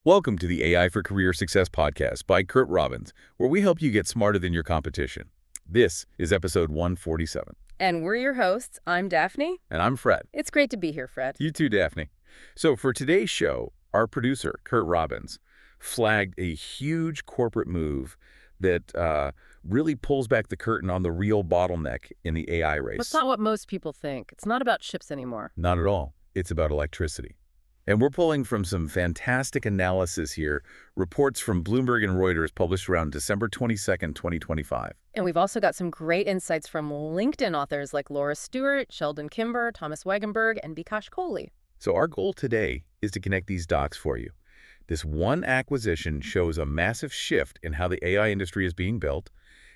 Welcome to the AI for Career Success podcast by Curt Robbins, where we help you get smarter than your competition. This is episode 147. And we're your hosts. I'm Daphne. And I'm Fred. It's great to be here, Fred. You too, Daphne. So for today's show, our producer, Curt Robbins, flagged a huge corporate move that really pulls back the curtain on the real bottleneck in the AI race. That's not what most people think. It's not about chips anymore. Not at all. It's about electricity. And we're pulling from some fantastic analysis here, reports from Bloomberg and Reuters published around December 22nd, 2025. And we've also got some great insights from LinkedIn authors like Laura Stewart, Sheldon Kimber, Thomas Wagenberg, and Bikash Kohli. So our goal today is to connect these dots for you. This one acquisition shows a massive shift in how the AI industry is being built,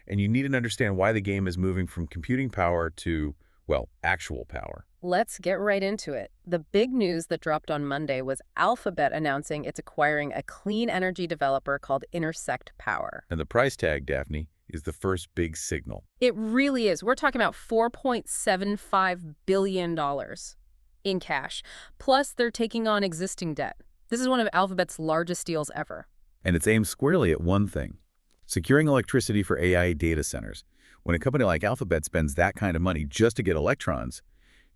and you need to understand why the game is moving from computing power to, well, actual power. Let's get right into it. The big news that dropped on Monday was Alphabet announcing it's acquiring a clean energy developer called Intersect Power. And the price tag, Daphne, is the first big signal. It really is. We're talking about $4.75 billion in cash. Plus, they're taking on existing debt. This is one of Alphabet's largest deals ever. And it's aimed squarely at one thing: securing electricity for AI data centers. When a company like Alphabet spends that kind of money just to get electrons,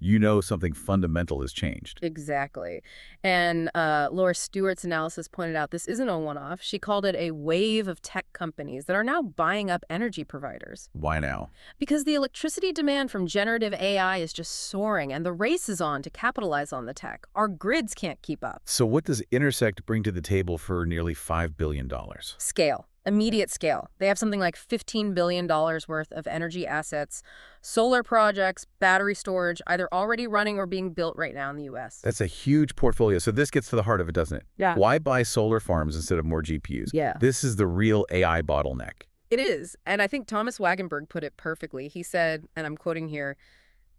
you know something fundamental has changed. Exactly. And Laura Stewart's analysis pointed out this isn't a one-off. She called it a wave of tech companies that are now buying up energy providers. Why now? Because the electricity demand from generative AI is just soaring, and the race is on to capitalize on the tech. Our grids can't keep up. So what does Intersect bring to the table for nearly $5 billion? Scale. Immediate scale. They have something like $15 billion worth of energy assets, solar projects, battery storage, either already running or being built right now in the U.S. That's a huge portfolio. So this gets to the heart of it, doesn't it? Yeah. Why buy solar farms instead of more GPUs? Yeah. This is the real AI bottleneck. It is. And I think Thomas Wagenberg put it perfectly. He said, and I'm quoting here,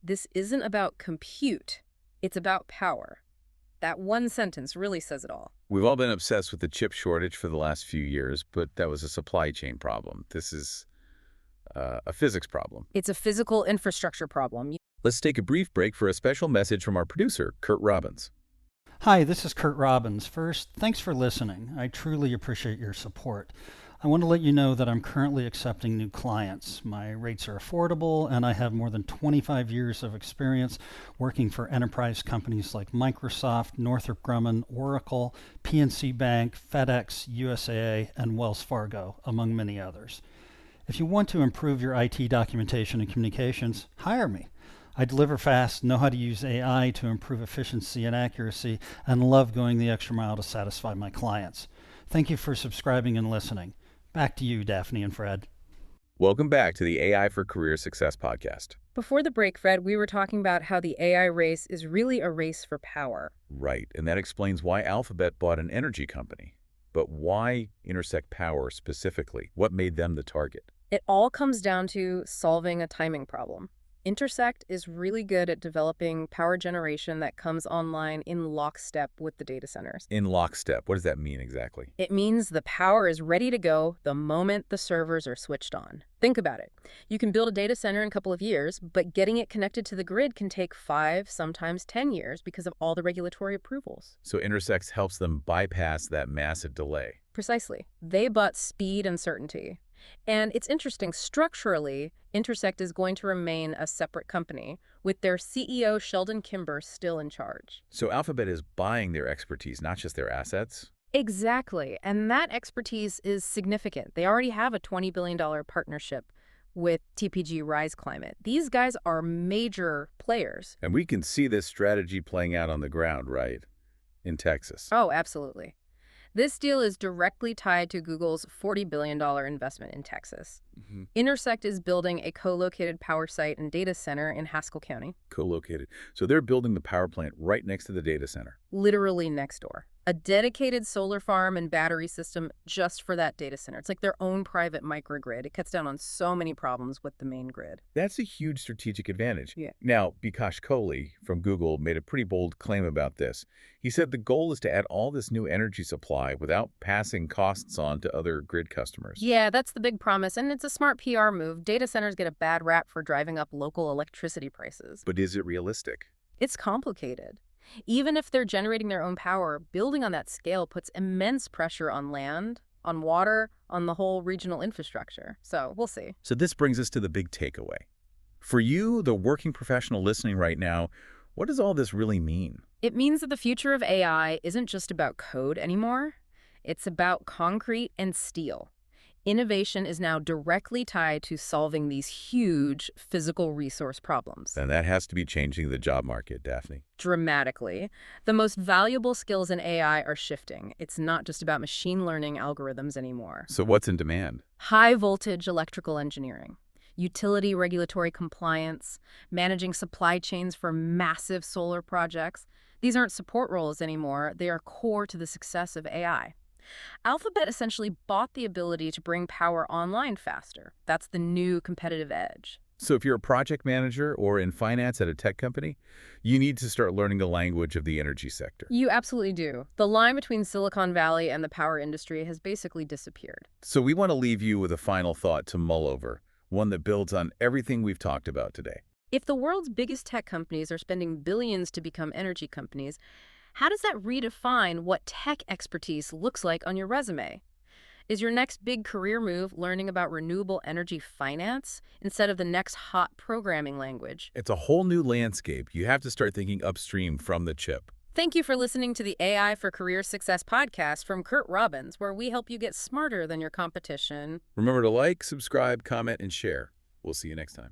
"This isn't about compute. It's about power." That one sentence really says it all. We've all been obsessed with the chip shortage for the last few years, but that was a supply chain problem. This is a physics problem. It's a physical infrastructure problem. Let's take a brief break for a special message from our producer, Curt Robbins. Hi, this is Curt Robbins. First, thanks for listening. I truly appreciate your support. I want to let you know that I'm currently accepting new clients. My rates are affordable, and I have more than 25 years of experience working for enterprise companies like Microsoft, Northrop Grumman, Oracle, PNC Bank, FedEx, USAA, and Wells Fargo, among many others. If you want to improve your IT documentation and communications, hire me. I deliver fast, know how to use AI to improve efficiency and accuracy, and love going the extra mile to satisfy my clients. Thank you for subscribing and listening. Back to you, Daphne and Fred. Welcome back to the AI for Career Success podcast. Before the break, Fred, we were talking about how the AI race is really a race for power. Right, and that explains why Alphabet bought an energy company. But why Intersect Power specifically? What made them the target? It all comes down to solving a timing problem. Intersect is really good at developing power generation that comes online in lockstep with the data centers. In lockstep, what does that mean exactly? It means the power is ready to go the moment the servers are switched on. Think about it. You can build a data center in a couple of years, but getting it connected to the grid can take 5, sometimes 10 years because of all the regulatory approvals. So Intersect helps them bypass that massive delay. Precisely. They bought speed and certainty. And it's interesting, structurally, Intersect is going to remain a separate company, with their CEO, Sheldon Kimber, still in charge. So Alphabet is buying their expertise, not just their assets? Exactly. And that expertise is significant. They already have a $20 billion partnership with TPG Rise Climate. These guys are major players. And we can see this strategy playing out on the ground, right? In Texas. Oh, absolutely. This deal is directly tied to Google's $40 billion investment in Texas. Intersect is building a co-located power site and data center in Haskell County. Co-located. So they're building the power plant right next to the data center. Literally next door. A dedicated solar farm and battery system just for that data center. It's like their own private microgrid. It cuts down on so many problems with the main grid. That's a huge strategic advantage. Yeah. Now, Bikash Kohli from Google made a pretty bold claim about this. He said the goal is to add all this new energy supply without passing costs on to other grid customers. Yeah, that's the big promise, and it's a smart PR move. Data centers get a bad rap for driving up local electricity prices. But is it realistic? It's complicated. Even if they're generating their own power, building on that scale puts immense pressure on land, on water, on the whole regional infrastructure. So we'll see. So this brings us to the big takeaway. For you, the working professional listening right now, what does all this really mean? It means that the future of AI isn't just about code anymore. It's about concrete and steel. Innovation is now directly tied to solving these huge physical resource problems. And that has to be changing the job market, Daphne. Dramatically. The most valuable skills in AI are shifting. It's not just about machine learning algorithms anymore. So what's in demand? High voltage electrical engineering, utility regulatory compliance, managing supply chains for massive solar projects. These aren't support roles anymore. They are core to the success of AI. Alphabet essentially bought the ability to bring power online faster. That's the new competitive edge. So if you're a project manager or in finance at a tech company, you need to start learning the language of the energy sector. You absolutely do. The line between Silicon Valley and the power industry has basically disappeared. So we want to leave you with a final thought to mull over, one that builds on everything we've talked about today. If the world's biggest tech companies are spending billions to become energy companies, how does that redefine what tech expertise looks like on your resume? Is your next big career move learning about renewable energy finance instead of the next hot programming language? It's a whole new landscape. You have to start thinking upstream from the chip. Thank you for listening to the AI for Career Success podcast from Curt Robbins, where we help you get smarter than your competition. Remember to like, subscribe, comment, and share. We'll see you next time.